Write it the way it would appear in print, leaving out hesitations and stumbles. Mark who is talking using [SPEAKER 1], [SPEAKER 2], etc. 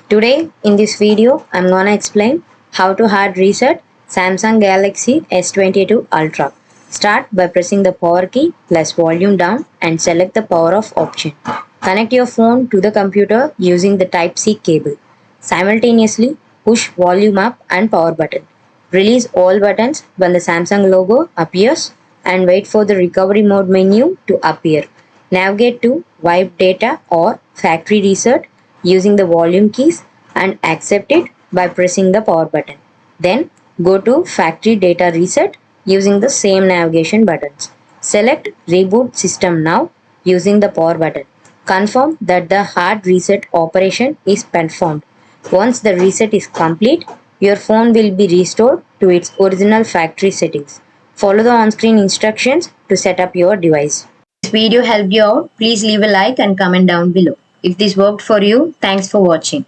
[SPEAKER 1] Today in this video I'm gonna explain how to hard reset Samsung Galaxy S22 Ultra. Start by pressing the power key plus volume down and select the power off option. Connect your phone to the computer using the Type-C cable. Simultaneously push volume up and power button. Release all buttons when the Samsung logo appears and wait for the recovery mode menu to appear. Navigate to wipe data or factory reset using the volume keys and accept it by pressing the power button. Then go to factory data reset using the same navigation buttons. Select reboot system now using the power button. Confirm that the hard reset operation is performed. Once the reset is complete, your phone will be restored to its original factory settings. Follow the on-screen instructions to set up your device. If this video helped you out, please leave a like and comment down below. If this worked for you, thanks for watching.